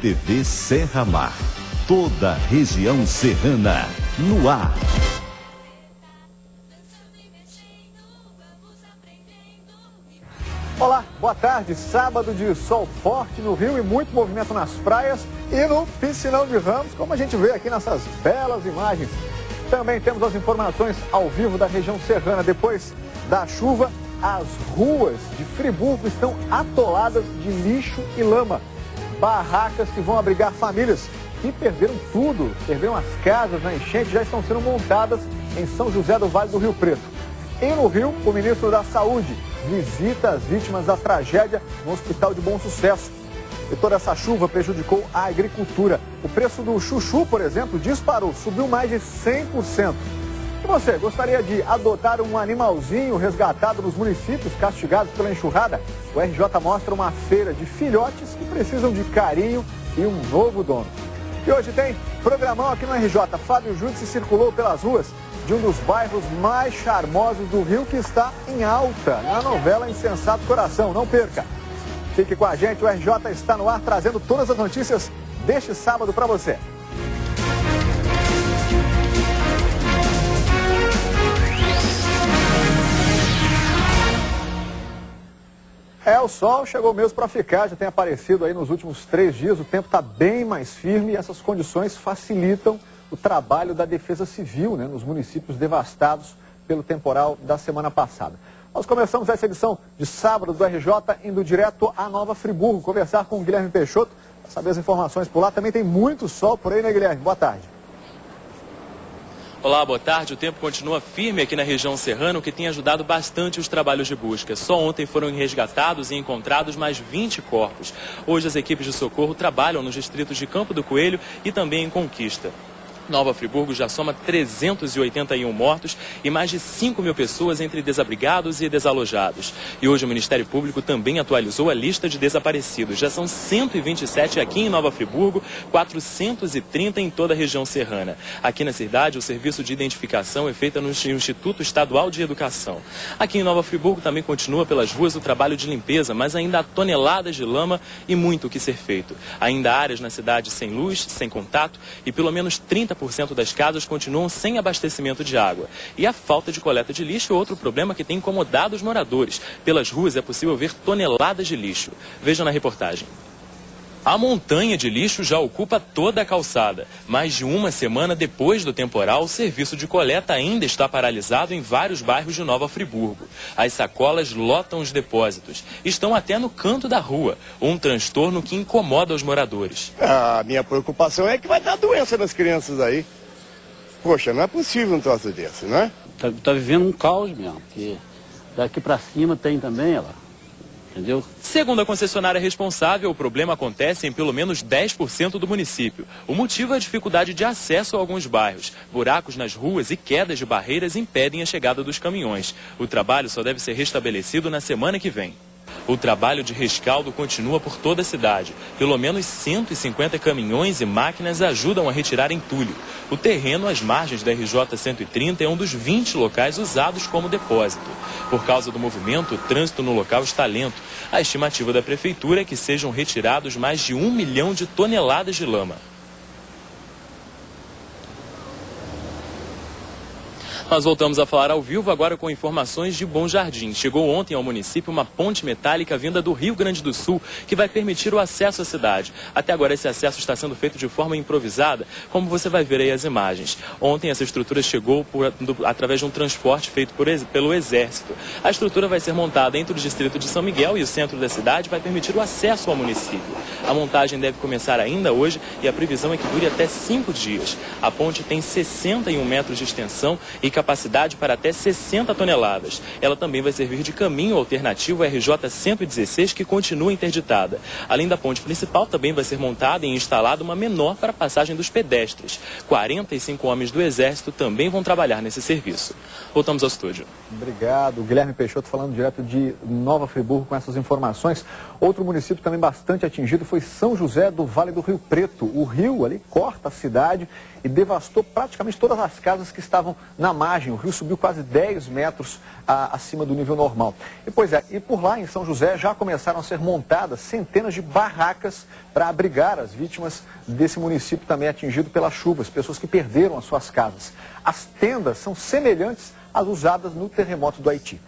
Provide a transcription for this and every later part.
TV Serra Mar. Toda a região serrana no ar. Olá, boa tarde. Sábado de sol forte no Rio e muito movimento nas praias e no Piscinão de Ramos, como a gente vê aqui nessas belas imagens. Também temos as informações ao vivo da região serrana. Depois da chuva, as ruas de Friburgo estão atoladas de lixo e lama. Barracas que vão abrigar famílias que perderam tudo, perderam as casas na enchente, já estão sendo montadas em São José do Vale do Rio Preto. E no Rio, o ministro da Saúde visita as vítimas da tragédia no Hospital de Bom Sucesso. E toda essa chuva prejudicou a agricultura. O preço do chuchu, por exemplo, disparou, subiu mais de 100%. E você, gostaria de adotar um animalzinho resgatado nos municípios castigados pela enxurrada? O RJ mostra uma feira de filhotes que precisam de carinho e um novo dono. E hoje tem programão aqui no RJ. Fábio Júdice circulou pelas ruas de um dos bairros mais charmosos do Rio, que está em alta na novela Insensato Coração. Não perca! Fique com a gente, o RJ está no ar trazendo todas as notícias deste sábado para você. O sol chegou mesmo para ficar, já tem aparecido aí nos últimos 3 dias, o tempo está bem mais firme e essas condições facilitam o trabalho da Defesa Civil, né, nos municípios devastados pelo temporal da semana passada. Nós começamos essa edição de sábado do RJ indo direto a Nova Friburgo, conversar com o Guilherme Peixoto, para saber as informações por lá. Também tem muito sol por aí, né, Guilherme? Boa tarde. Olá, boa tarde. O tempo continua firme aqui na região serrana, o que tem ajudado bastante os trabalhos de busca. Só ontem foram resgatados e encontrados mais 20 corpos. Hoje as equipes de socorro trabalham nos distritos de Campo do Coelho e também em Conquista. Nova Friburgo já soma 381 mortos e mais de 5.000 pessoas entre desabrigados e desalojados. E hoje o Ministério Público também atualizou a lista de desaparecidos. Já são 127 aqui em Nova Friburgo, 430 em toda a região serrana. Aqui na cidade, o serviço de identificação é feito no Instituto Estadual de Educação. Aqui em Nova Friburgo também continua pelas ruas o trabalho de limpeza, mas ainda há toneladas de lama e muito o que ser feito. Ainda há áreas na cidade sem luz, sem contato e pelo menos 30% das casas continuam sem abastecimento de água. E a falta de coleta de lixo é outro problema que tem incomodado os moradores. Pelas ruas é possível ver toneladas de lixo. Vejam na reportagem. A montanha de lixo já ocupa toda a calçada. Mais de uma semana depois do temporal, o serviço de coleta ainda está paralisado em vários bairros de Nova Friburgo. As sacolas lotam os depósitos. Estão até no canto da rua. Um transtorno que incomoda os moradores. A minha preocupação é que vai dar doença nas crianças aí. Poxa, não é possível um troço desse, não é? Tá vivendo um caos mesmo. Porque daqui pra cima tem também, ela. Entendeu? Segundo a concessionária responsável, o problema acontece em pelo menos 10% do município. O motivo é a dificuldade de acesso a alguns bairros. Buracos nas ruas e quedas de barreiras impedem a chegada dos caminhões. O trabalho só deve ser restabelecido na semana que vem. O trabalho de rescaldo continua por toda a cidade. Pelo menos 150 caminhões e máquinas ajudam a retirar entulho. O terreno às margens da RJ 130 é um dos 20 locais usados como depósito. Por causa do movimento, o trânsito no local está lento. A estimativa da prefeitura é que sejam retirados mais de 1 milhão de toneladas de lama. Nós voltamos a falar ao vivo agora com informações de Bom Jardim. Chegou ontem ao município uma ponte metálica vinda do Rio Grande do Sul que vai permitir o acesso à cidade. Até agora esse acesso está sendo feito de forma improvisada, como você vai ver aí as imagens. Ontem essa estrutura chegou através de um transporte feito pelo Exército. A estrutura vai ser montada entre o distrito de São Miguel e o centro da cidade e vai permitir o acesso ao município. A montagem deve começar ainda hoje e a previsão é que dure até 5 dias. A ponte tem 61 metros de extensão e capacidade para até 60 toneladas. Ela também vai servir de caminho alternativo à RJ 116, que continua interditada. Além da ponte principal, também vai ser montada e instalada uma menor para a passagem dos pedestres. 45 homens do Exército também vão trabalhar nesse serviço. Voltamos ao estúdio. Obrigado. Guilherme Peixoto falando direto de Nova Friburgo com essas informações. Outro município também bastante atingido foi São José do Vale do Rio Preto. O rio ali corta a cidade e devastou praticamente todas as casas que estavam na margem margem, o rio subiu quase 10 metros acima do nível normal. E, pois é, e por lá em São José já começaram a ser montadas centenas de barracas para abrigar as vítimas desse município também atingido pelas chuvas, pessoas que perderam as suas casas. As tendas são semelhantes às usadas no terremoto do Haiti.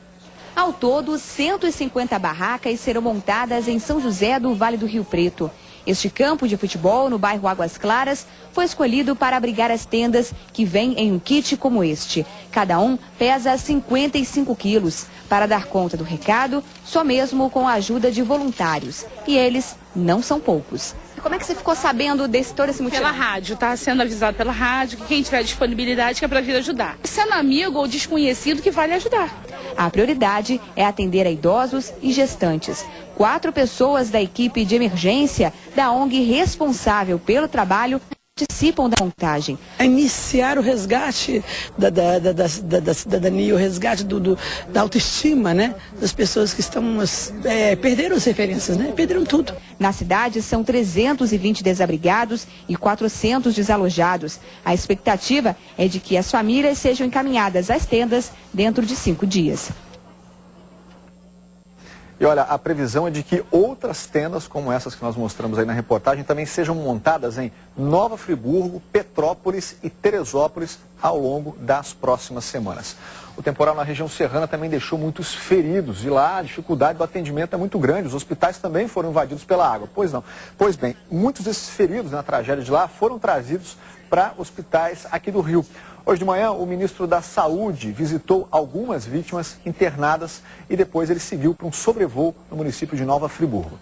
Ao todo, 150 barracas serão montadas em São José do Vale do Rio Preto. Este campo de futebol, no bairro Águas Claras, foi escolhido para abrigar as tendas que vêm em um kit como este. Cada um pesa 55 quilos. Para dar conta do recado, só mesmo com a ajuda de voluntários. E eles não são poucos. Como é que você ficou sabendo todo esse motivo? Pela rádio, tá sendo avisado pela rádio que quem tiver disponibilidade que é para vir ajudar. Sendo amigo ou desconhecido que vale ajudar. A prioridade é atender a idosos e gestantes. 4 pessoas da equipe de emergência da ONG responsável pelo trabalho participam da montagem. Iniciar o resgate da cidadania, o resgate da autoestima, né? Das pessoas que estão, perderam as referências, né? Perderam tudo. Na cidade são 320 desabrigados e 400 desalojados. A expectativa é de que as famílias sejam encaminhadas às tendas dentro de 5 dias. E olha, a previsão é de que outras tendas como essas que nós mostramos aí na reportagem também sejam montadas em Nova Friburgo, Petrópolis e Teresópolis ao longo das próximas semanas. O temporal na região serrana também deixou muitos feridos e lá a dificuldade do atendimento é muito grande. Os hospitais também foram invadidos pela água. Pois não. Pois bem, muitos desses feridos na tragédia de lá foram trazidos para hospitais aqui do Rio. Hoje de manhã, o ministro da Saúde visitou algumas vítimas internadas e depois ele seguiu para um sobrevoo no município de Nova Friburgo.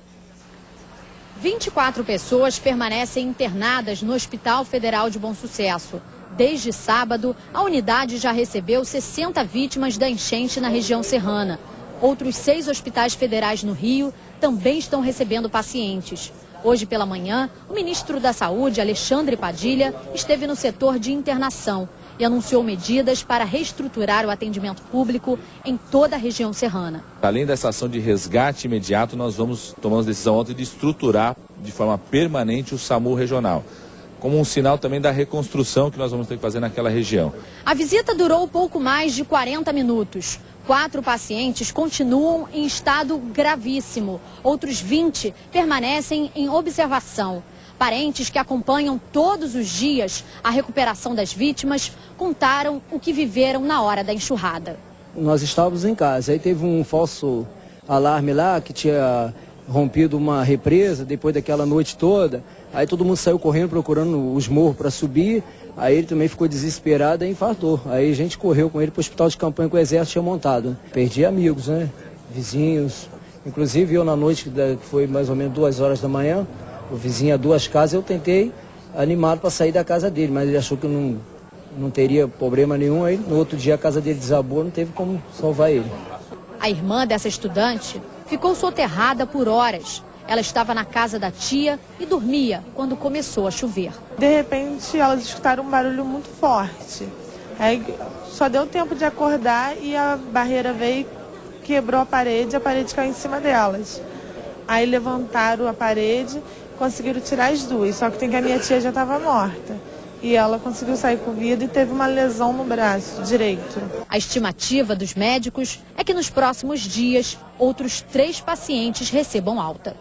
24 pessoas permanecem internadas no Hospital Federal de Bom Sucesso. Desde sábado, a unidade já recebeu 60 vítimas da enchente na região serrana. Outros 6 hospitais federais no Rio também estão recebendo pacientes. Hoje pela manhã, o ministro da Saúde, Alexandre Padilha, esteve no setor de internação e anunciou medidas para reestruturar o atendimento público em toda a região serrana. Além dessa ação de resgate imediato, nós tomamos decisão ontem de estruturar de forma permanente o SAMU regional, como um sinal também da reconstrução que nós vamos ter que fazer naquela região. A visita durou pouco mais de 40 minutos. 4 pacientes continuam em estado gravíssimo. Outros 20 permanecem em observação. Parentes que acompanham todos os dias a recuperação das vítimas contaram o que viveram na hora da enxurrada. Nós estávamos em casa, aí teve um falso alarme lá que tinha rompido uma represa depois daquela noite toda. Aí todo mundo saiu correndo procurando os morros para subir. Aí ele também ficou desesperado e infartou. Aí a gente correu com ele para o hospital de campanha que o Exército tinha montado. Perdi amigos, né? Vizinhos. Inclusive eu na noite, que foi mais ou menos 2 horas da manhã, o vizinho a 2 casas, eu tentei animá-lo para sair da casa dele, mas ele achou que não teria problema nenhum. Aí no outro dia a casa dele desabou, não teve como salvar ele. A irmã dessa estudante ficou soterrada por horas. Ela estava na casa da tia e dormia quando começou a chover. De repente, elas escutaram um barulho muito forte. Aí só deu tempo de acordar e a barreira veio, quebrou a parede caiu em cima delas. Aí levantaram a parede, conseguiram tirar as 2, só que tem que a minha tia já estava morta. E ela conseguiu sair com vida e teve uma lesão no braço direito. A estimativa dos médicos é que nos próximos dias, outros 3 pacientes recebam alta.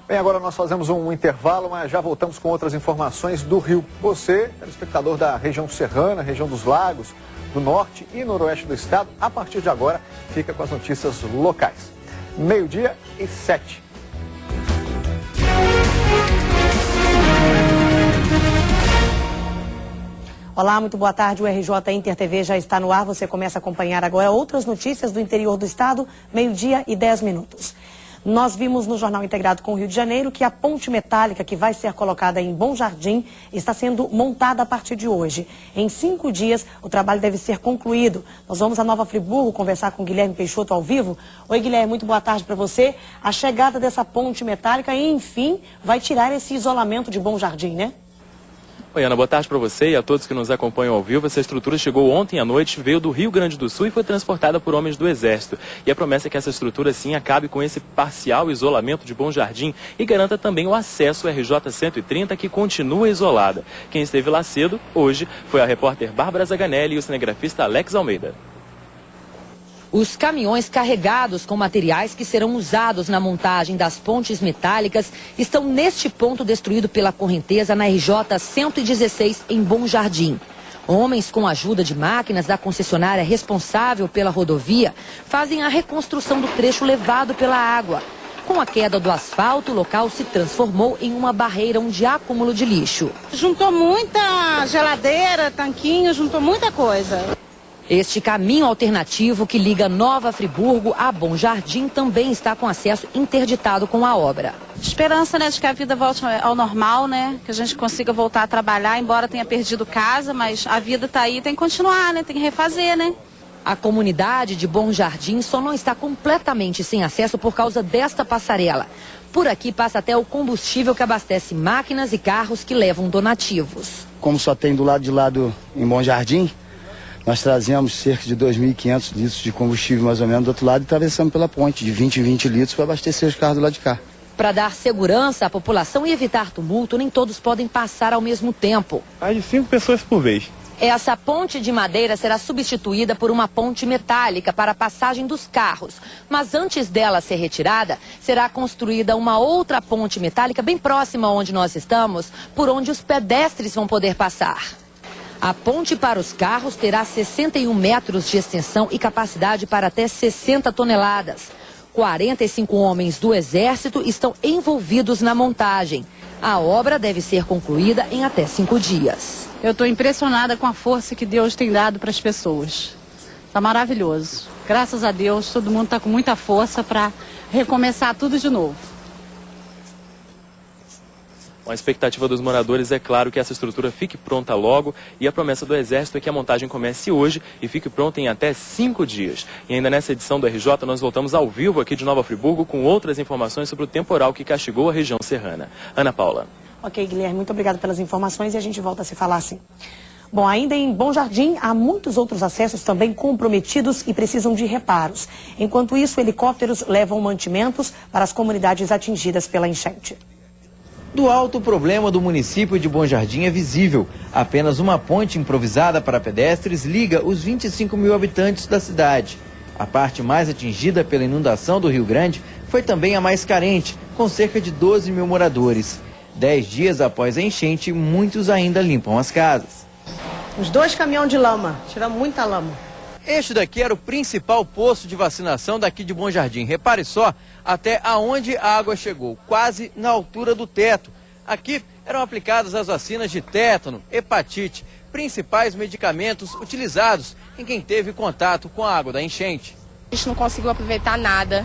Bem, agora nós fazemos um intervalo, mas já voltamos com outras informações do Rio. Você, telespectador da região serrana, região dos lagos, do norte e noroeste do estado, a partir de agora fica com as notícias locais. 12:07. Olá, muito boa tarde. O RJ Inter TV já está no ar. Você começa a acompanhar agora outras notícias do interior do estado, 12:10. Nós vimos no Jornal Integrado com o Rio de Janeiro que a ponte metálica que vai ser colocada em Bom Jardim está sendo montada a partir de hoje. Em 5 dias, o trabalho deve ser concluído. Nós vamos a Nova Friburgo conversar com o Guilherme Peixoto ao vivo. Oi, Guilherme, muito boa tarde para você. A chegada dessa ponte metálica, enfim, vai tirar esse isolamento de Bom Jardim, né? Oi, Ana, boa tarde para você e a todos que nos acompanham ao vivo. Essa estrutura chegou ontem à noite, veio do Rio Grande do Sul e foi transportada por homens do Exército. E a promessa é que essa estrutura, sim, acabe com esse parcial isolamento de Bom Jardim e garanta também o acesso ao RJ-130, que continua isolada. Quem esteve lá cedo, hoje, foi a repórter Bárbara Zaganelli e o cinegrafista Alex Almeida. Os caminhões carregados com materiais que serão usados na montagem das pontes metálicas estão neste ponto destruído pela correnteza na RJ-116 em Bom Jardim. Homens com a ajuda de máquinas da concessionária responsável pela rodovia fazem a reconstrução do trecho levado pela água. Com a queda do asfalto, o local se transformou em uma barreira de acúmulo de lixo. Juntou muita geladeira, tanquinho, juntou muita coisa. Este caminho alternativo que liga Nova Friburgo a Bom Jardim também está com acesso interditado com a obra. Esperança, né, de que a vida volte ao normal, né? Que a gente consiga voltar a trabalhar, embora tenha perdido casa, mas a vida está aí, tem que continuar, né? Tem que refazer, né? A comunidade de Bom Jardim só não está completamente sem acesso por causa desta passarela. Por aqui passa até o combustível que abastece máquinas e carros que levam donativos. Como só tem do lado de lá em Bom Jardim, nós trazemos cerca de 2.500 litros de combustível mais ou menos do outro lado e atravessamos pela ponte de 20 em 20 litros para abastecer os carros do lado de cá. Para dar segurança à população e evitar tumulto, nem todos podem passar ao mesmo tempo. Mais de 5 pessoas por vez. Essa ponte de madeira será substituída por uma ponte metálica para a passagem dos carros. Mas antes dela ser retirada, será construída uma outra ponte metálica bem próxima onde nós estamos, por onde os pedestres vão poder passar. A ponte para os carros terá 61 metros de extensão e capacidade para até 60 toneladas. 45 homens do Exército estão envolvidos na montagem. A obra deve ser concluída em até 5 dias. Eu estou impressionada com a força que Deus tem dado para as pessoas. Está maravilhoso. Graças a Deus, todo mundo está com muita força para recomeçar tudo de novo. A expectativa dos moradores é claro que essa estrutura fique pronta logo e a promessa do Exército é que a montagem comece hoje e fique pronta em até 5 dias. E ainda nessa edição do RJ nós voltamos ao vivo aqui de Nova Friburgo com outras informações sobre o temporal que castigou a região serrana. Ana Paula. Ok, Guilherme, muito obrigado pelas informações e a gente volta a se falar assim. Bom, ainda em Bom Jardim, há muitos outros acessos também comprometidos e precisam de reparos. Enquanto isso, helicópteros levam mantimentos para as comunidades atingidas pela enchente. Do alto, o problema do município de Bom Jardim é visível. Apenas uma ponte improvisada para pedestres liga os 25 mil habitantes da cidade. A parte mais atingida pela inundação do Rio Grande foi também a mais carente, com cerca de 12 mil moradores. 10 dias após a enchente, muitos ainda limpam as casas. Os 2 caminhões de lama, tiramos muita lama. Este daqui era o principal posto de vacinação daqui de Bom Jardim. Repare só até aonde a água chegou, quase na altura do teto. Aqui eram aplicadas as vacinas de tétano, hepatite, principais medicamentos utilizados em quem teve contato com a água da enchente. A gente não conseguiu aproveitar nada.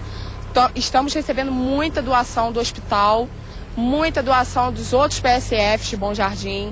Estamos recebendo muita doação do hospital, muita doação dos outros PSFs de Bom Jardim,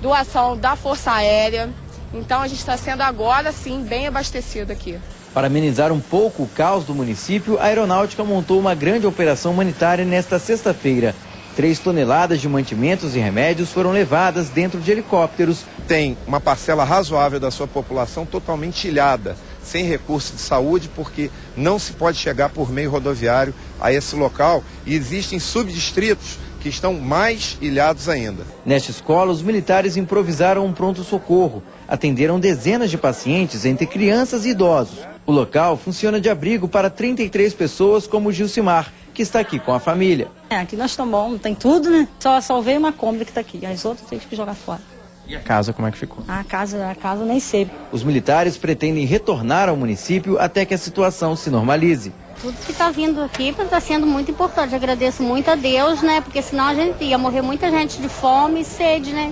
doação da Força Aérea. Então a gente está sendo agora sim bem abastecido aqui. Para amenizar um pouco o caos do município, a Aeronáutica montou uma grande operação humanitária nesta sexta-feira. 3 toneladas de mantimentos e remédios foram levadas dentro de helicópteros. Tem uma parcela razoável da sua população totalmente ilhada, sem recurso de saúde, porque não se pode chegar por meio rodoviário a esse local e existem subdistritos que estão mais ilhados ainda. Nesta escola, os militares improvisaram um pronto-socorro. Atenderam dezenas de pacientes, entre crianças e idosos. O local funciona de abrigo para 33 pessoas, como o Gilcimar, que está aqui com a família. Aqui nós estamos bom, tem tudo, né? Só veio uma Kombi que está aqui, as outras tem que jogar fora. E a casa, como é que ficou? A casa nem sei. Os militares pretendem retornar ao município até que a situação se normalize. Tudo que está vindo aqui está sendo muito importante. Agradeço muito a Deus, né? Porque senão a gente ia morrer muita gente de fome e sede, né?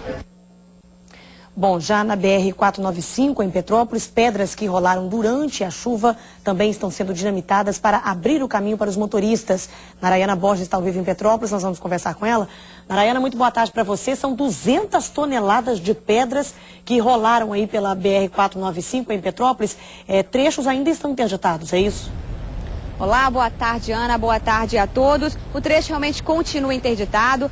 Bom, já na BR-495, em Petrópolis, pedras que rolaram durante a chuva também estão sendo dinamitadas para abrir o caminho para os motoristas. Narayana Borges está ao vivo em Petrópolis, nós vamos conversar com ela. Narayana, muito boa tarde para você. São 200 toneladas de pedras que rolaram aí pela BR-495 em Petrópolis. Trechos ainda estão interditados, é isso? Olá, boa tarde, Ana, boa tarde a todos. O trecho realmente continua interditado.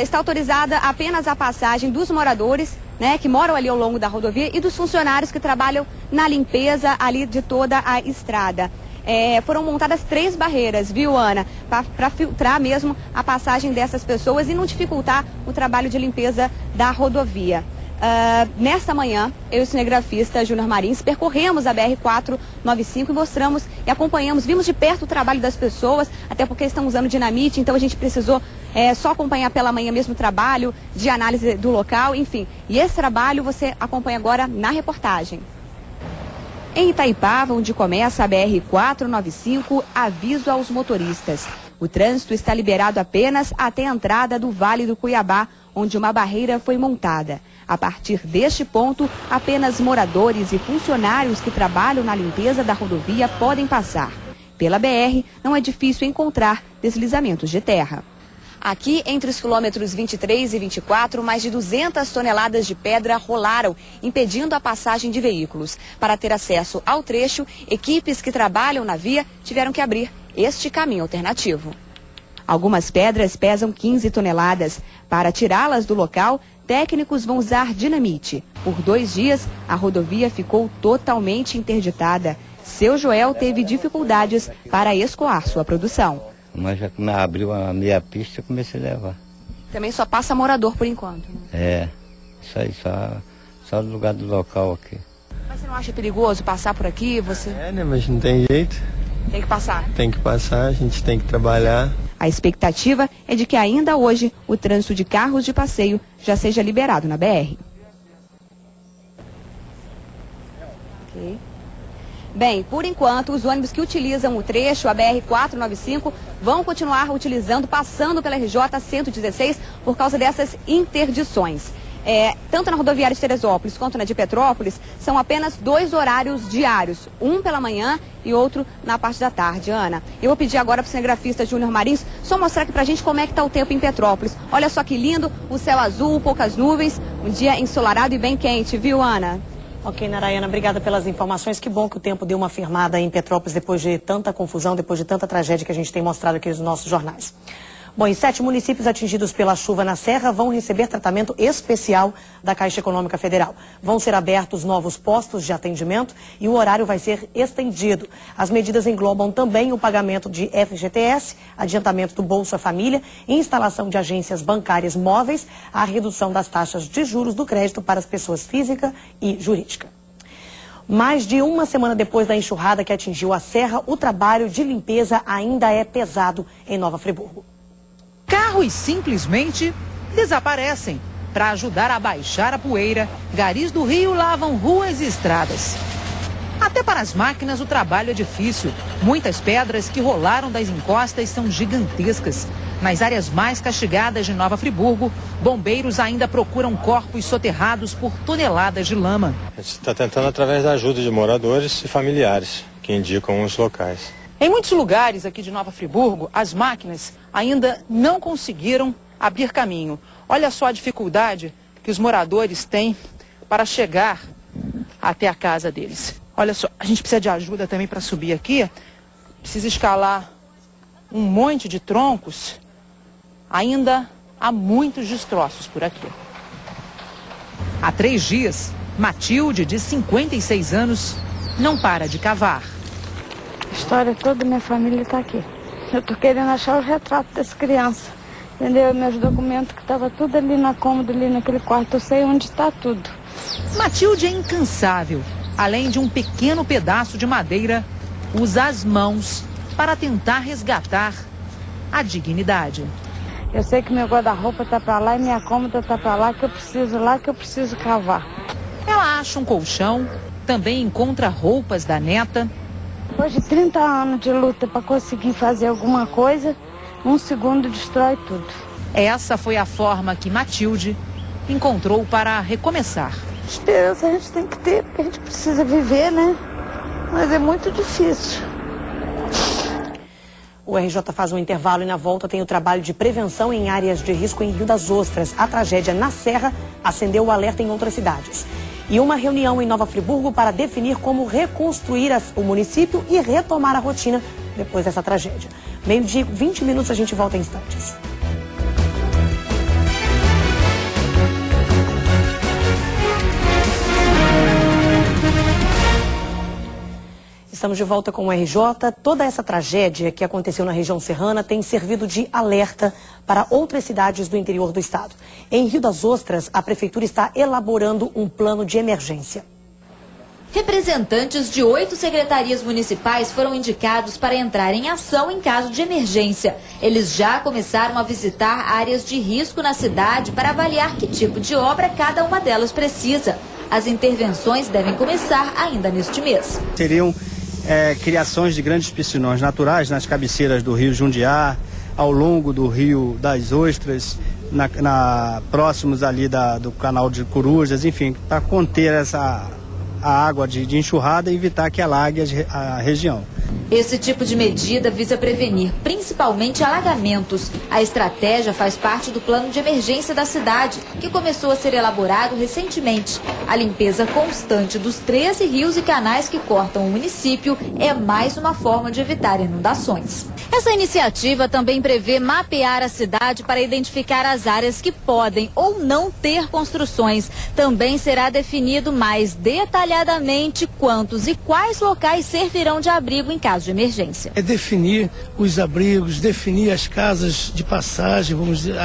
Está autorizada apenas a passagem dos moradores, né, que moram ali ao longo da rodovia e dos funcionários que trabalham na limpeza ali de toda a estrada. Foram montadas 3 barreiras, viu, Ana, para filtrar mesmo a passagem dessas pessoas e não dificultar o trabalho de limpeza da rodovia. Nesta manhã, eu e o cinegrafista Júnior Marins percorremos a BR-495 e mostramos e acompanhamos, vimos de perto o trabalho das pessoas, até porque estão usando dinamite, então a gente precisou só acompanhar pela manhã mesmo o trabalho de análise do local, enfim. E esse trabalho você acompanha agora na reportagem. Em Itaipava, onde começa a BR-495, aviso aos motoristas. O trânsito está liberado apenas até a entrada do Vale do Cuiabá, onde uma barreira foi montada. A partir deste ponto, apenas moradores e funcionários que trabalham na limpeza da rodovia podem passar. Pela BR, não é difícil encontrar deslizamentos de terra. Aqui, entre os quilômetros 23 e 24, mais de 200 toneladas de pedra rolaram, impedindo a passagem de veículos. Para ter acesso ao trecho, equipes que trabalham na via tiveram que abrir este caminho alternativo. Algumas pedras pesam 15 toneladas. Para tirá-las do local, técnicos vão usar dinamite. Por 2 dias, a rodovia ficou totalmente interditada. Seu Joel teve dificuldades para escoar sua produção. Mas já abriu a meia pista e comecei a levar. Também só passa morador por enquanto. Isso aí, só do lugar do local aqui. Mas você não acha perigoso passar por aqui? Né, mas não tem jeito. Tem que passar. Tem que passar, a gente tem que trabalhar. A expectativa é de que ainda hoje o trânsito de carros de passeio já seja liberado na BR. Ok. Bem, por enquanto, os ônibus que utilizam o trecho, a BR-495, vão continuar utilizando, passando pela RJ-116 por causa dessas interdições. Tanto na rodoviária de Teresópolis quanto na de Petrópolis, são apenas 2 horários diários, um pela manhã e outro na parte da tarde, Ana. Eu vou pedir agora para o cinegrafista Júnior Marins só mostrar aqui para a gente como é que está o tempo em Petrópolis. Olha só que lindo, o céu azul, poucas nuvens, um dia ensolarado e bem quente, viu, Ana? Ok, Narayana, obrigada pelas informações. Que bom que o tempo deu uma firmada em Petrópolis depois de tanta confusão, depois de tanta tragédia que a gente tem mostrado aqui nos nossos jornais. Bom, e 7 municípios atingidos pela chuva na Serra vão receber tratamento especial da Caixa Econômica Federal. Vão ser abertos novos postos de atendimento e o horário vai ser estendido. As medidas englobam também o pagamento de FGTS, adiantamento do Bolsa Família, instalação de agências bancárias móveis, a redução das taxas de juros do crédito para as pessoas física e jurídica. Mais de uma semana depois da enxurrada que atingiu a Serra, o trabalho de limpeza ainda é pesado em Nova Friburgo. Carros simplesmente desaparecem. Para ajudar a baixar a poeira, garis do Rio lavam ruas e estradas. Até para as máquinas o trabalho é difícil. Muitas pedras que rolaram das encostas são gigantescas. Nas áreas mais castigadas de Nova Friburgo, bombeiros ainda procuram corpos soterrados por toneladas de lama. A gente está tentando através da ajuda de moradores e familiares que indicam os locais. Em muitos lugares aqui de Nova Friburgo, as máquinas ainda não conseguiram abrir caminho. Olha só a dificuldade que os moradores têm para chegar até a casa deles. Olha só, a gente precisa de ajuda também para subir aqui. Precisa escalar um monte de troncos. Ainda há muitos destroços por aqui. Há 3 dias, Matilde, de 56 anos, não para de cavar. A história toda da minha família está aqui. Eu tô querendo achar o retrato dessa criança, entendeu? Meus documentos que estavam tudo ali na cômoda, ali naquele quarto, eu sei onde está tudo. Matilde é incansável. Além de um pequeno pedaço de madeira, usa as mãos para tentar resgatar a dignidade. Eu sei que meu guarda-roupa está para lá e minha cômoda está para lá, que eu preciso cavar. Ela acha um colchão, também encontra roupas da neta. Depois de 30 anos de luta para conseguir fazer alguma coisa, 1 segundo destrói tudo. Essa foi a forma que Matilde encontrou para recomeçar. Esperança a gente tem que ter, porque a gente precisa viver, né? Mas é muito difícil. O RJ faz um intervalo e na volta tem o trabalho de prevenção em áreas de risco em Rio das Ostras. A tragédia na Serra acendeu o alerta em outras cidades. E uma reunião em Nova Friburgo para definir como reconstruir o município e retomar a rotina depois dessa tragédia. 12h, 20 minutos, a gente volta em instantes. Estamos de volta com o RJ. Toda essa tragédia que aconteceu na região serrana tem servido de alerta para outras cidades do interior do estado. Em Rio das Ostras, a prefeitura está elaborando um plano de emergência. Representantes de 8 secretarias municipais foram indicados para entrar em ação em caso de emergência. Eles já começaram a visitar áreas de risco na cidade para avaliar que tipo de obra cada uma delas precisa. As intervenções devem começar ainda neste mês. Seriam criações de grandes piscinões naturais nas cabeceiras do rio Jundiá, ao longo do rio das Ostras, próximos ali do canal de Corujas, enfim, para conter a água de enxurrada e evitar que alague a região. Esse tipo de medida visa prevenir principalmente alagamentos. A estratégia faz parte do plano de emergência da cidade, que começou a ser elaborado recentemente. A limpeza constante dos 13 rios e canais que cortam o município é mais uma forma de evitar inundações. Essa iniciativa também prevê mapear a cidade para identificar as áreas que podem ou não ter construções. Também será definido mais detalhadamente quantos e quais locais servirão de abrigo em caso de emergência. É definir os abrigos, definir as casas de passagem, vamos dizer,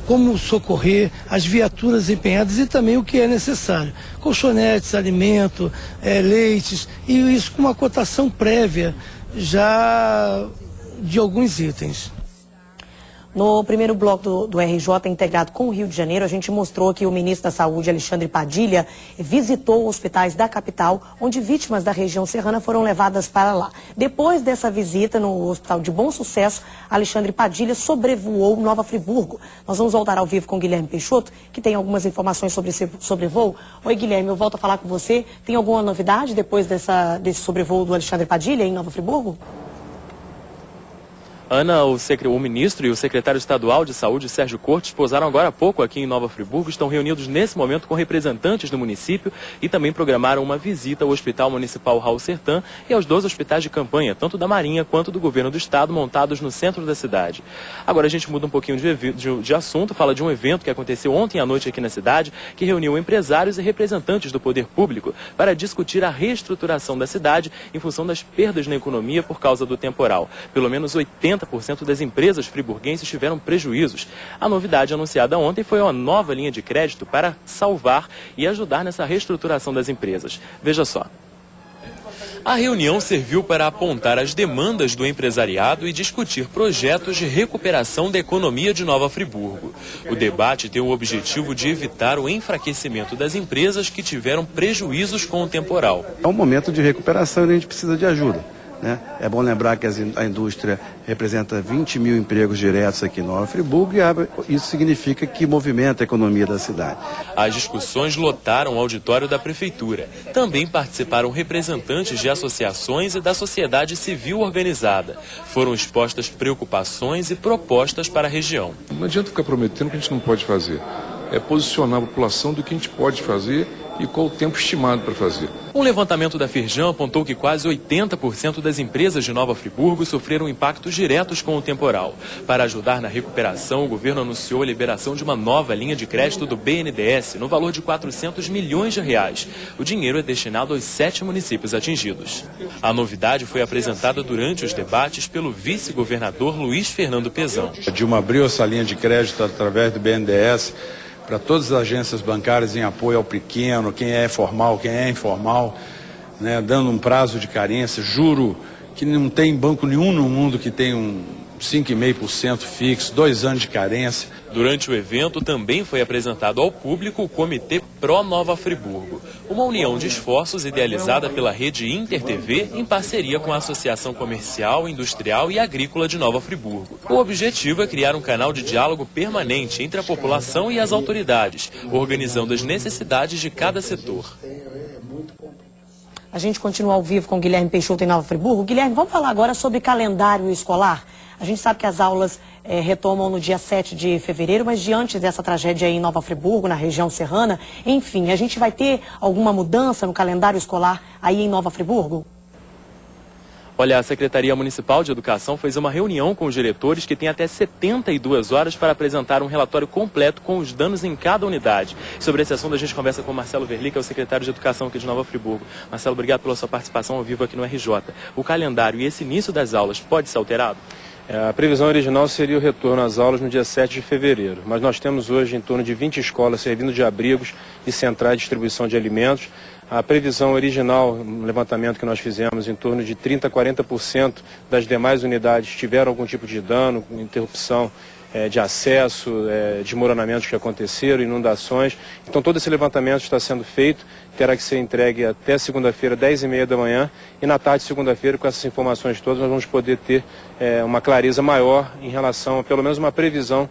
como socorrer, as viaturas empenhadas e também o que é necessário. Colchonetes, alimento, leites, e isso com uma cotação prévia já de alguns itens. No primeiro bloco do RJ integrado com o Rio de Janeiro, a gente mostrou que o ministro da Saúde, Alexandre Padilha, visitou hospitais da capital, onde vítimas da região serrana foram levadas para lá. Depois dessa visita no Hospital de Bom Sucesso, Alexandre Padilha sobrevoou Nova Friburgo. Nós vamos voltar ao vivo com o Guilherme Peixoto, que tem algumas informações sobre esse sobrevoo. Oi, Guilherme, eu volto a falar com você. Tem alguma novidade depois desse sobrevoo do Alexandre Padilha em Nova Friburgo? Ana, o ministro e o secretário estadual de saúde, Sérgio Cortes, pousaram agora há pouco aqui em Nova Friburgo. Estão reunidos nesse momento com representantes do município e também programaram uma visita ao Hospital Municipal Raul Sertã e aos 2 hospitais de campanha, tanto da Marinha quanto do Governo do Estado, montados no centro da cidade. Agora a gente muda um pouquinho de assunto, fala de um evento que aconteceu ontem à noite aqui na cidade, que reuniu empresários e representantes do poder público para discutir a reestruturação da cidade em função das perdas na economia por causa do temporal. Pelo menos 80% das empresas friburguenses tiveram prejuízos. A novidade anunciada ontem foi uma nova linha de crédito para salvar e ajudar nessa reestruturação das empresas. Veja só. A reunião serviu para apontar as demandas do empresariado e discutir projetos de recuperação da economia de Nova Friburgo. O debate tem o objetivo de evitar o enfraquecimento das empresas que tiveram prejuízos com o temporal. É um momento de recuperação e a gente precisa de ajuda. É bom lembrar que a indústria representa 20 mil empregos diretos aqui em Nova Friburgo e isso significa que movimenta a economia da cidade. As discussões lotaram o auditório da prefeitura. Também participaram representantes de associações e da sociedade civil organizada. Foram expostas preocupações e propostas para a região. Não adianta ficar prometendo o que a gente não pode fazer. É posicionar a população do que a gente pode fazer e qual o tempo estimado para fazer. Um levantamento da Firjan apontou que quase 80% das empresas de Nova Friburgo sofreram impactos diretos com o temporal. Para ajudar na recuperação, o governo anunciou a liberação de uma nova linha de crédito do BNDES no valor de R$400 milhões. O dinheiro é destinado aos 7 municípios atingidos. A novidade foi apresentada durante os debates pelo vice-governador Luiz Fernando Pezão. A Dilma abriu essa linha de crédito através do BNDES para todas as agências bancárias em apoio ao pequeno, quem é formal, quem é informal, dando um prazo de carência, juro que não tem banco nenhum no mundo que tem um 5,5% fixo, 2 anos de carência. Durante o evento também foi apresentado ao público o Comitê Pró Nova Friburgo, uma união de esforços idealizada pela rede InterTV em parceria com a Associação Comercial, Industrial e Agrícola de Nova Friburgo. O objetivo é criar um canal de diálogo permanente entre a população e as autoridades, organizando as necessidades de cada setor. A gente continua ao vivo com o Guilherme Peixoto em Nova Friburgo. Guilherme, vamos falar agora sobre calendário escolar. A gente sabe que as aulas retomam no dia 7 de fevereiro, mas diante dessa tragédia aí em Nova Friburgo, na região serrana, enfim, a gente vai ter alguma mudança no calendário escolar aí em Nova Friburgo? Olha, a Secretaria Municipal de Educação fez uma reunião com os diretores que têm até 72 horas para apresentar um relatório completo com os danos em cada unidade. Sobre esse assunto a gente conversa com o Marcelo Verli, que é o secretário de Educação aqui de Nova Friburgo. Marcelo, obrigado pela sua participação ao vivo aqui no RJ. O calendário e esse início das aulas pode ser alterado? A previsão original seria o retorno às aulas no dia 7 de fevereiro, mas nós temos hoje em torno de 20 escolas servindo de abrigos e centrais de distribuição de alimentos. A previsão original, no levantamento que nós fizemos, em torno de 30% a 40% das demais unidades tiveram algum tipo de dano, interrupção de acesso, desmoronamentos que aconteceram, inundações. Então todo esse levantamento está sendo feito, terá que ser entregue até segunda-feira, 10h30 da manhã, e na tarde de segunda-feira, com essas informações todas, nós vamos poder ter uma clareza maior em relação a pelo menos uma previsão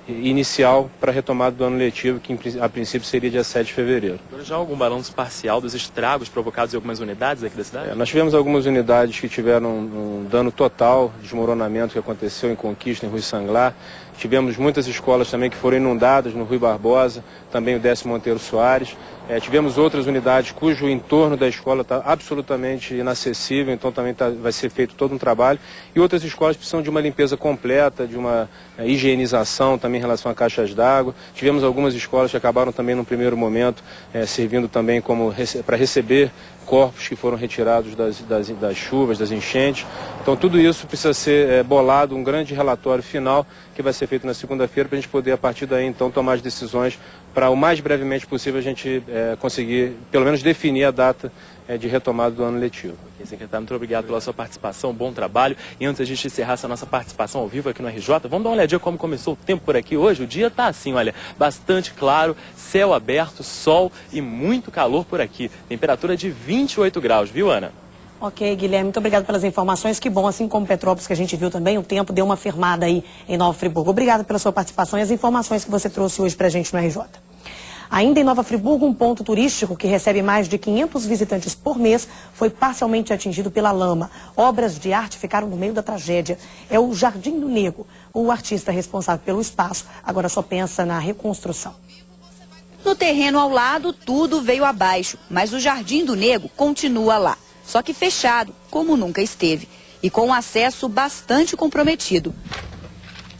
inicial para a retomada do ano letivo, que a princípio seria dia 7 de fevereiro. Já há algum balanço parcial dos estragos provocados em algumas unidades aqui da cidade? Nós tivemos algumas unidades que tiveram um dano total, desmoronamento que aconteceu em Conquista, em Rui Sanglar. Tivemos muitas escolas também que foram inundadas no Rui Barbosa, também o Décio Monteiro Soares. Tivemos outras unidades cujo entorno da escola está absolutamente inacessível, então também vai ser feito todo um trabalho. E outras escolas precisam de uma limpeza completa, de uma higienização também em relação a caixas d'água. Tivemos algumas escolas que acabaram também num primeiro momento servindo também como para receber corpos que foram retirados das chuvas, das enchentes. Então tudo isso precisa ser bolado, um grande relatório final que vai ser feito na segunda-feira para a gente poder a partir daí então tomar as decisões para o mais brevemente possível a gente conseguir pelo menos definir a data de retomada do ano letivo. Ok, secretário, muito obrigado pela sua participação, bom trabalho. E antes de a gente encerrar essa nossa participação ao vivo aqui no RJ, vamos dar uma olhadinha como começou o tempo por aqui hoje. O dia está assim, olha, bastante claro, céu aberto, sol e muito calor por aqui. Temperatura de 28 graus, viu, Ana? Ok, Guilherme, muito obrigado pelas informações. Que bom, assim como Petrópolis, que a gente viu também, o tempo deu uma firmada aí em Nova Friburgo. Obrigado pela sua participação e as informações que você trouxe hoje pra gente no RJ. Ainda em Nova Friburgo, um ponto turístico que recebe mais de 500 visitantes por mês foi parcialmente atingido pela lama. Obras de arte ficaram no meio da tragédia. É o Jardim do Nego. O artista responsável pelo espaço agora só pensa na reconstrução. No terreno ao lado, tudo veio abaixo, mas o Jardim do Nego continua lá. Só que fechado, como nunca esteve. E com um acesso bastante comprometido.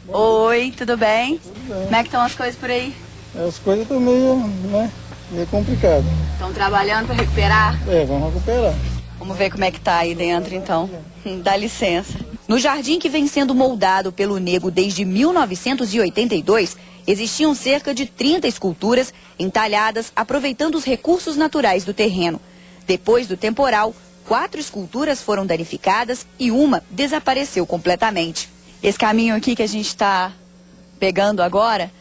Oi, tudo bem? Tudo bem. Como é que estão as coisas por aí? As coisas estão meio complicadas. Estão trabalhando para recuperar? Vamos recuperar. Vamos ver como é que tá aí dentro, então. Dá licença. No jardim que vem sendo moldado pelo Nego desde 1982, existiam cerca de 30 esculturas entalhadas aproveitando os recursos naturais do terreno. Depois do temporal, 4 esculturas foram danificadas e uma desapareceu completamente. Esse caminho aqui que a gente está pegando agora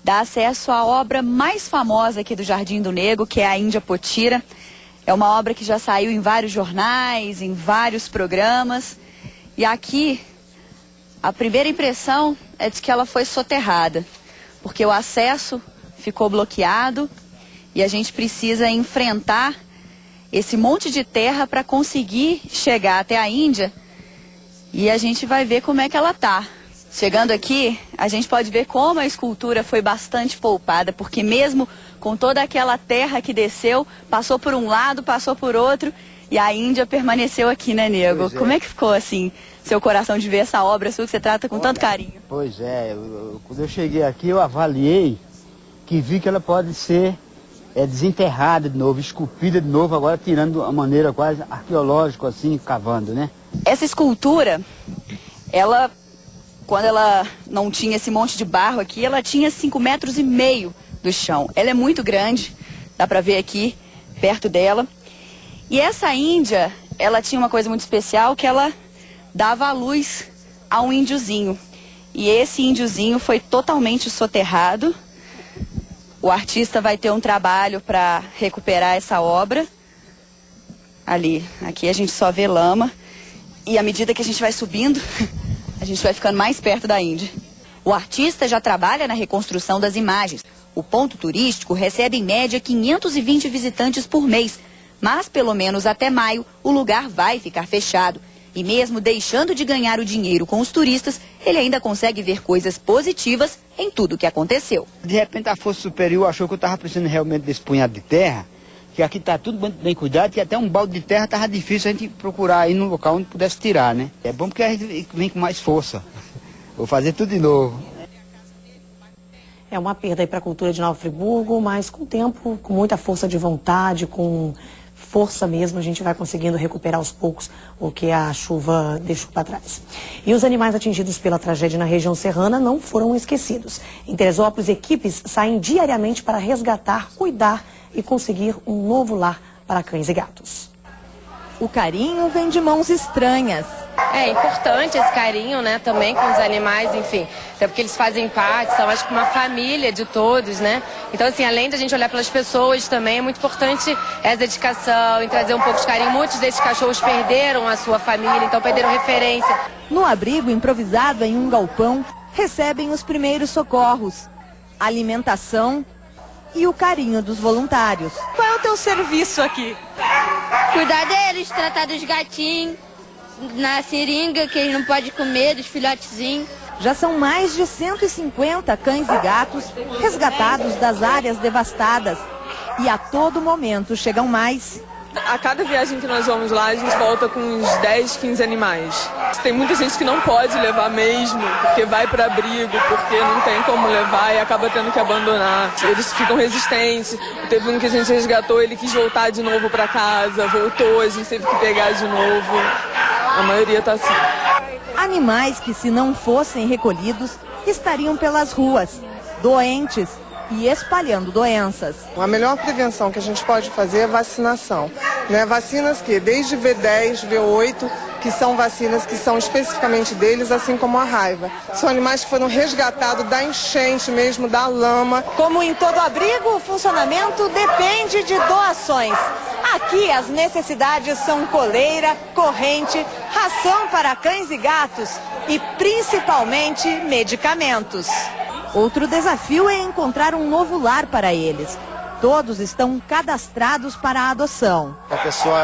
dá acesso à obra mais famosa aqui do Jardim do Nego, que é a Índia Potira. É uma obra que já saiu em vários jornais, em vários programas. E aqui, a primeira impressão é de que ela foi soterrada, porque o acesso ficou bloqueado e a gente precisa enfrentar esse monte de terra para conseguir chegar até a Índia. E a gente vai ver como é que ela tá. Chegando aqui, a gente pode ver como a escultura foi bastante poupada, porque mesmo com toda aquela terra que desceu, passou por um lado, passou por outro, e a Índia permaneceu aqui, né, Nego? Como é que ficou, assim, seu coração de ver essa obra sua que você trata com tanto carinho? Pois é, quando eu cheguei aqui, eu avaliei que vi que ela pode ser desenterrada de novo, esculpida de novo, agora tirando de uma maneira quase arqueológica, assim, cavando, né? Essa escultura, quando ela não tinha esse monte de barro aqui, ela tinha 5,5 metros do chão. Ela é muito grande, dá pra ver aqui, perto dela. E essa índia, ela tinha uma coisa muito especial, que ela dava a luz a um índiozinho. E esse índiozinho foi totalmente soterrado. O artista vai ter um trabalho para recuperar essa obra. Ali, aqui a gente só vê lama. E à medida que a gente vai subindo, a gente vai ficando mais perto da Índia. O artista já trabalha na reconstrução das imagens. O ponto turístico recebe em média 520 visitantes por mês. Mas pelo menos até maio o lugar vai ficar fechado. E mesmo deixando de ganhar o dinheiro com os turistas, ele ainda consegue ver coisas positivas em tudo que aconteceu. De repente a força superior achou que eu estava precisando realmente desse punhado de terra que aqui tá tudo bem cuidado, que até um balde de terra tava difícil a gente procurar aí no local onde pudesse tirar, né? É bom porque a gente vem com mais força. Vou fazer tudo de novo. É uma perda aí para a cultura de Nova Friburgo, mas com o tempo, com muita força de vontade, com força mesmo, a gente vai conseguindo recuperar aos poucos o que a chuva deixou para trás. E os animais atingidos pela tragédia na região serrana não foram esquecidos. Em Teresópolis, equipes saem diariamente para resgatar, cuidar e conseguir um novo lar para cães e gatos. O carinho vem de mãos estranhas. É importante esse carinho, né, também com os animais, enfim, até porque eles fazem parte, são acho que uma família de todos, né? Então, assim, além da gente olhar pelas pessoas também, é muito importante essa dedicação e trazer um pouco de carinho. Muitos desses cachorros perderam a sua família, então perderam referência. No abrigo improvisado em um galpão, recebem os primeiros socorros, alimentação e o carinho dos voluntários. Qual é o teu serviço aqui? Cuidar deles, tratar dos gatinhos, na seringa que eles não podem comer, dos filhotezinhos. Já são mais de 150 cães e gatos resgatados das áreas devastadas. E a todo momento chegam mais. A cada viagem que nós vamos lá, a gente volta com uns 10, 15 animais. Tem muita gente que não pode levar mesmo, porque vai para abrigo, porque não tem como levar e acaba tendo que abandonar. Eles ficam resistentes. Teve um que a gente resgatou, ele quis voltar de novo para casa, voltou, a gente teve que pegar de novo. A maioria tá assim. Animais que, se não fossem recolhidos, estariam pelas ruas, doentes e espalhando doenças. A melhor prevenção que a gente pode fazer é vacinação. Né? Vacinas que desde V10, V8, que são vacinas que são especificamente deles, assim como a raiva. São animais que foram resgatados da enchente mesmo, da lama. Como em todo abrigo, o funcionamento depende de doações. Aqui as necessidades são coleira, corrente, ração para cães e gatos e principalmente medicamentos. Outro desafio é encontrar um novo lar para eles. Todos estão cadastrados para a adoção. A pessoa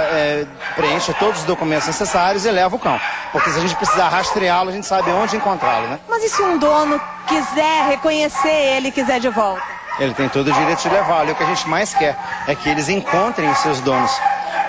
preenche todos os documentos necessários e leva o cão. Porque se a gente precisar rastreá-lo, a gente sabe onde encontrá-lo, né? Mas e se um dono quiser reconhecer ele e quiser de volta? Ele tem todo o direito de levá-lo. E o que a gente mais quer é que eles encontrem os seus donos.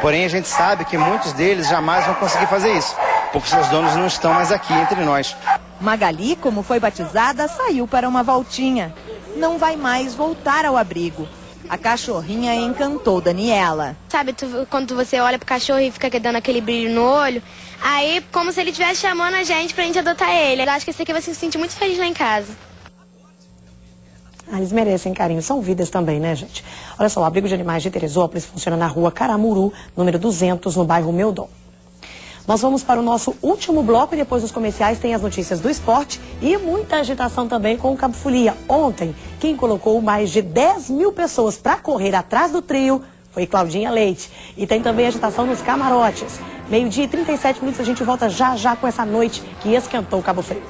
Porém, a gente sabe que muitos deles jamais vão conseguir fazer isso, porque seus donos não estão mais aqui entre nós. Magali, como foi batizada, saiu para uma voltinha. Não vai mais voltar ao abrigo. A cachorrinha encantou Daniela. Sabe, quando você olha pro cachorro e fica dando aquele brilho no olho, aí como se ele estivesse chamando a gente pra gente adotar ele. Eu acho que esse aqui vai se sentir muito feliz lá em casa. Eles merecem carinho, são vidas também, né, gente? Olha só, o abrigo de animais de Teresópolis funciona na rua Caramuru, número 200, no bairro Meudon. Nós vamos para o nosso último bloco e depois dos comerciais tem as notícias do esporte e muita agitação também com o Cabo Folia. Ontem, quem colocou mais de 10 mil pessoas para correr atrás do trio foi Claudinha Leite. E tem também agitação nos camarotes. 12h e 37 minutos, a gente volta já já com essa noite que esquentou o Cabo Frio.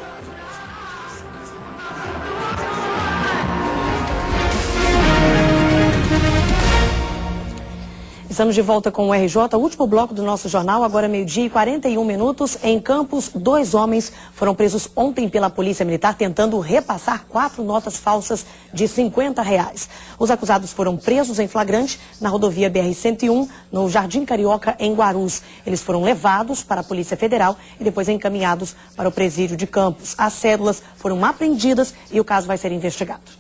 Estamos de volta com o RJ, o último bloco do nosso jornal, agora 12h e 41 minutos. Em Campos, 2 homens foram presos ontem pela Polícia Militar tentando repassar 4 notas falsas de R$50. Os acusados foram presos em flagrante na rodovia BR-101, no Jardim Carioca, em Guarus. Eles foram levados para a Polícia Federal e depois encaminhados para o presídio de Campos. As cédulas foram apreendidas e o caso vai ser investigado.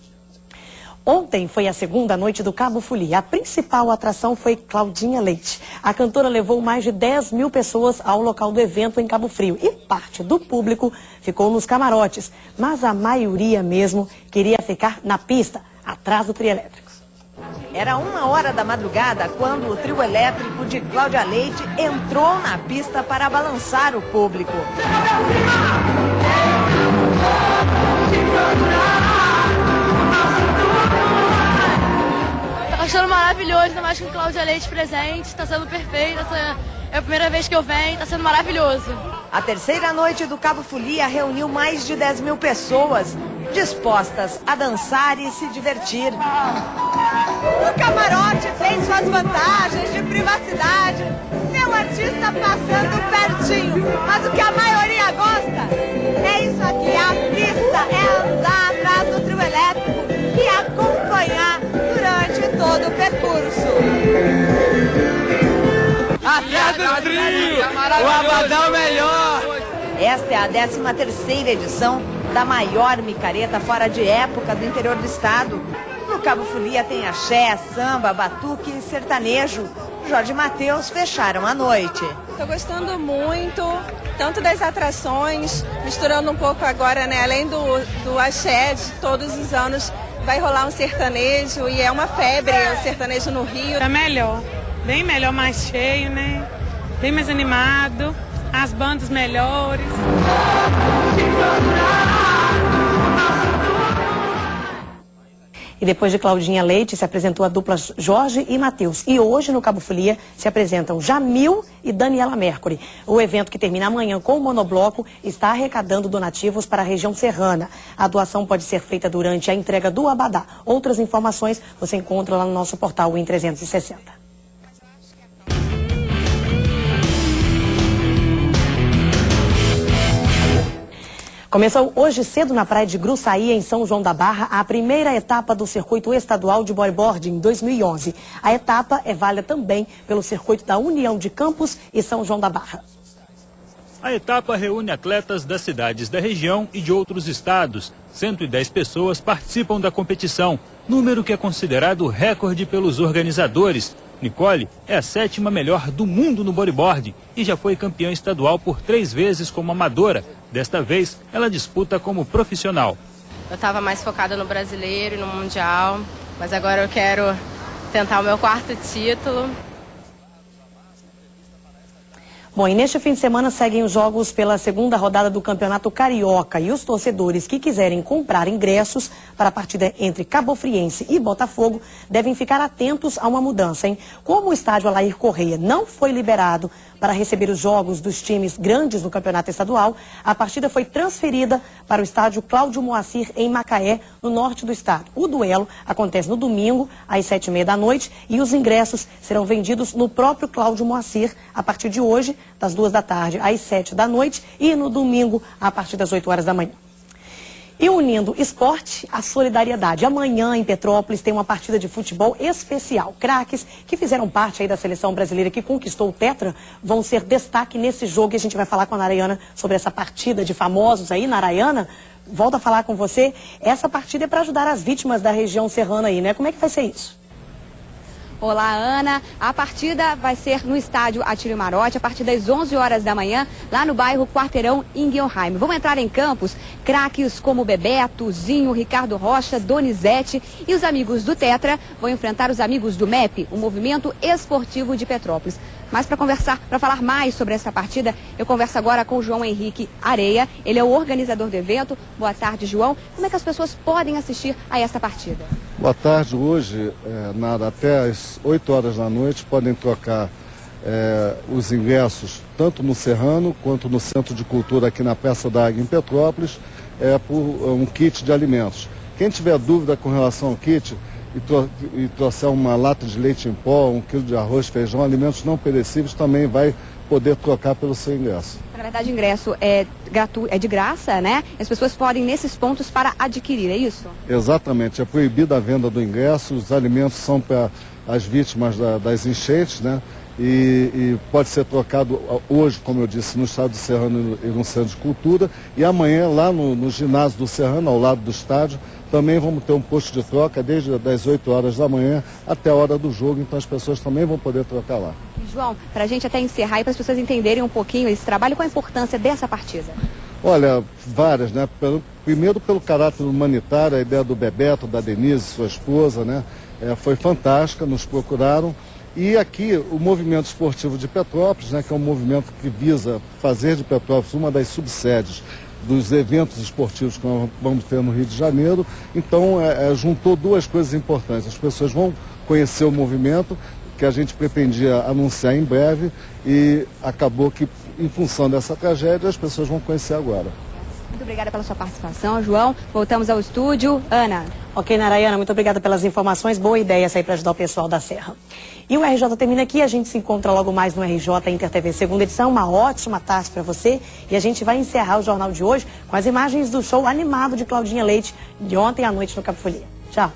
Ontem foi a segunda noite do Cabo Folia. A principal atração foi Claudinha Leite. A cantora levou mais de 10 mil pessoas ao local do evento em Cabo Frio. E parte do público ficou nos camarotes. Mas a maioria mesmo queria ficar na pista, atrás do trio elétrico. Era 1h da madrugada quando o trio elétrico de Cláudia Leite entrou na pista para balançar o público. Achando maravilhoso, ainda mais com Cláudia Leite presente, está sendo perfeito, é a primeira vez que eu venho, está sendo maravilhoso. A terceira noite do Cabo Folia reuniu mais de 10 mil pessoas dispostas a dançar e se divertir. O camarote tem suas vantagens de privacidade, meu artista passando pertinho, mas o que a maioria gosta é isso aqui, a pista, é andar atrás do trio elétrico e acompanhar durante todo o percurso. do trio! O Abadão melhor! Esta é a 13ª edição da maior micareta fora de época do interior do estado. No Cabo Folia tem axé, samba, batuque e sertanejo. Jorge e Matheus fecharam a noite. Estou gostando muito, tanto das atrações, misturando um pouco agora, né? Além do axé de todos os anos, vai rolar um sertanejo e é uma febre o sertanejo no Rio. É melhor, bem melhor, mais cheio, né? Bem mais animado, as bandas melhores. E depois de Claudinha Leite, se apresentou a dupla Jorge e Matheus. E hoje, no Cabo Folia, se apresentam Jamil e Daniela Mercury. O evento, que termina amanhã com o monobloco, está arrecadando donativos para a região serrana. A doação pode ser feita durante a entrega do Abadá. Outras informações você encontra lá no nosso portal em 360. Começou hoje cedo na praia de Gruçaí, em São João da Barra, a primeira etapa do Circuito Estadual de Bodyboard em 2011. A etapa é válida também pelo Circuito da União de Campos e São João da Barra. A etapa reúne atletas das cidades da região e de outros estados. 110 pessoas participam da competição, número que é considerado recorde pelos organizadores. Nicole é a 7ª melhor do mundo no bodyboard e já foi campeã estadual por 3 vezes como amadora. Desta vez, ela disputa como profissional. Eu estava mais focada no brasileiro e no mundial, mas agora eu quero tentar o meu 4º título. Bom, e neste fim de semana seguem os jogos pela 2ª rodada do Campeonato Carioca e os torcedores que quiserem comprar ingressos para a partida entre Cabofriense e Botafogo devem ficar atentos a uma mudança, hein? Como o estádio Alair Correia não foi liberado para receber os jogos dos times grandes no Campeonato Estadual, a partida foi transferida para o estádio Cláudio Moacir, em Macaé, no norte do estado. O duelo acontece no domingo, às 7h30 da noite, e os ingressos serão vendidos no próprio Cláudio Moacir a partir de hoje, das 2 da tarde às 7 da noite, e no domingo, a partir das 8 horas da manhã. E unindo esporte à solidariedade. Amanhã, em Petrópolis, tem uma partida de futebol especial. Craques que fizeram parte aí da seleção brasileira que conquistou o Tetra vão ser destaque nesse jogo. E a gente vai falar com a Narayana sobre essa partida de famosos aí. Narayana, volto a falar com você. Essa partida é para ajudar as vítimas da região serrana aí, né? Como é que vai ser isso? Olá, Ana. A partida vai ser no estádio Atílio Marotti, a partir das 11 horas da manhã, lá no bairro Quarteirão, em Guilherme. Vão entrar em campos craques como Bebeto, Zinho, Ricardo Rocha, Donizete, e os amigos do Tetra vão enfrentar os amigos do MEP, o Movimento Esportivo de Petrópolis. Mas para falar mais sobre essa partida, eu converso agora com o João Henrique Areia. Ele é o organizador do evento. Boa tarde, João. Como é que as pessoas podem assistir a essa partida? Boa tarde. Hoje, até às 8 horas da noite, podem trocar os ingressos tanto no Serrano quanto no Centro de Cultura aqui na Praça da Águia, em Petrópolis, por um kit de alimentos. Quem tiver dúvida com relação ao kit e trouxer uma lata de leite em pó, 1 quilo de arroz, feijão, alimentos não perecíveis, também vai poder trocar pelo seu ingresso. Na verdade, o ingresso é de graça, né? As pessoas podem nesses pontos para adquirir, é isso? Exatamente, é proibida a venda do ingresso, os alimentos são para as vítimas das enchentes, né? E pode ser trocado hoje, como eu disse, no estado do Serrano e no Centro de Cultura, e amanhã lá no ginásio do Serrano, ao lado do estádio, também vamos ter um posto de troca desde as 8 horas da manhã até a hora do jogo, então as pessoas também vão poder trocar lá. João, para a gente até encerrar e para as pessoas entenderem um pouquinho esse trabalho, qual a importância dessa partida? Olha, várias, né? Primeiro pelo caráter humanitário, a ideia do Bebeto, da Denise, sua esposa, né? Foi fantástica, nos procuraram. E aqui o movimento esportivo de Petrópolis, né, que é um movimento que visa fazer de Petrópolis uma das subsedes dos eventos esportivos que nós vamos ter no Rio de Janeiro. Então juntou duas coisas importantes. As pessoas vão conhecer o movimento, que a gente pretendia anunciar em breve, e acabou que, em função dessa tragédia, as pessoas vão conhecer agora. Muito obrigada pela sua participação, João. Voltamos ao estúdio. Ana. Ok, Narayana, muito obrigada pelas informações. Boa ideia essa aí para ajudar o pessoal da Serra. E o RJ termina aqui, a gente se encontra logo mais no RJ Inter TV segunda edição. Uma ótima tarde para você. E a gente vai encerrar o jornal de hoje com as imagens do show animado de Claudinha Leite de ontem à noite no Cabo Folia. Tchau.